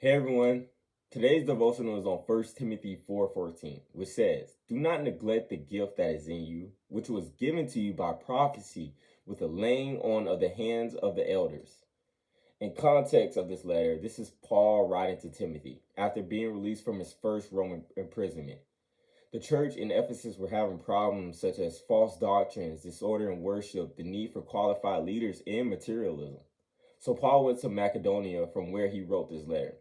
Hey everyone, today's devotional is on 1 Timothy 4:14, which says, "Do not neglect the gift that is in you, which was given to you by prophecy with the laying on of the hands of the elders." In context of this letter, this is Paul writing to Timothy after being released from his first Roman imprisonment. The church in Ephesus were having problems such as false doctrines, disorder in worship, the need for qualified leaders, and materialism. So Paul went to Macedonia from where he wrote this letter,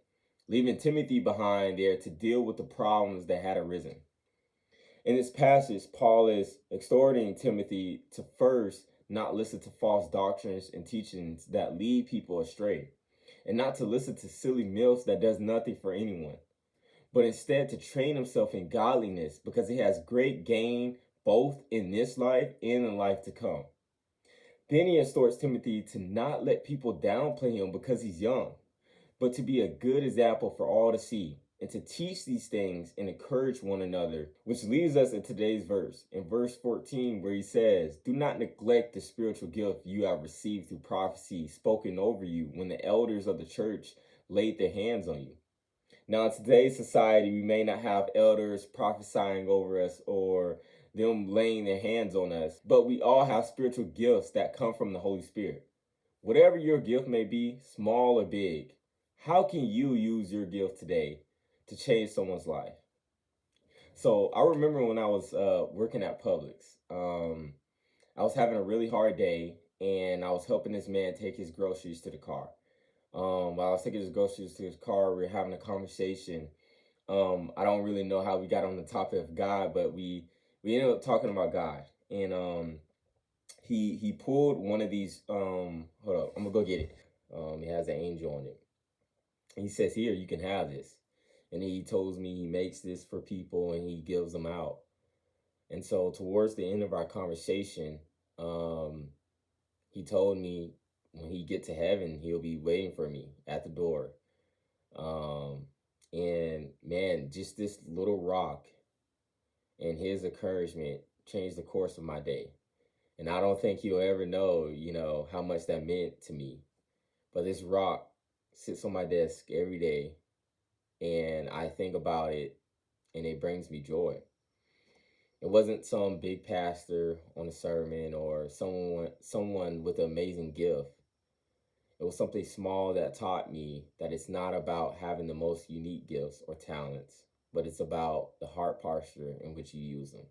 leaving Timothy behind there to deal with the problems that had arisen. In this passage, Paul is exhorting Timothy to first not listen to false doctrines and teachings that lead people astray, and not to listen to silly myths that does nothing for anyone, but instead to train himself in godliness because he has great gain both in this life and in life to come. Then he exhorts Timothy to not let people downplay him because he's young, but to be a good example for all to see, and to teach these things and encourage one another, which leads us in today's verse, in verse 14, where he says, "Do not neglect the spiritual gift you have received through prophecy spoken over you when the elders of the church laid their hands on you." Now, in today's society, we may not have elders prophesying over us or them laying their hands on us, but we all have spiritual gifts that come from the Holy Spirit. Whatever your gift may be, small or big, how can you use your gift today to change someone's life? So I remember when I was working at Publix, I was having a really hard day and I was helping this man take his groceries to the car. While I was taking his groceries to his car, we were having a conversation. I don't really know how we got on the topic of God, but we ended up talking about God. And he pulled one of these hold up, I'm gonna go get it. It has an angel on it. He says, "Here, you can have this." And he tells me he makes this for people and he gives them out. And so towards the end of our conversation, um, he told me when he get to heaven, he'll be waiting for me at the door. Um, and man, just this little rock and his encouragement changed the course of my day. And I don't think he'll ever know, how much that meant to me. But this rock sits on my desk every day and I think about it and it brings me joy. It wasn't some big pastor on a sermon or someone with an amazing gift. It was something small that taught me that it's not about having the most unique gifts or talents, but it's about the heart posture in which you use them.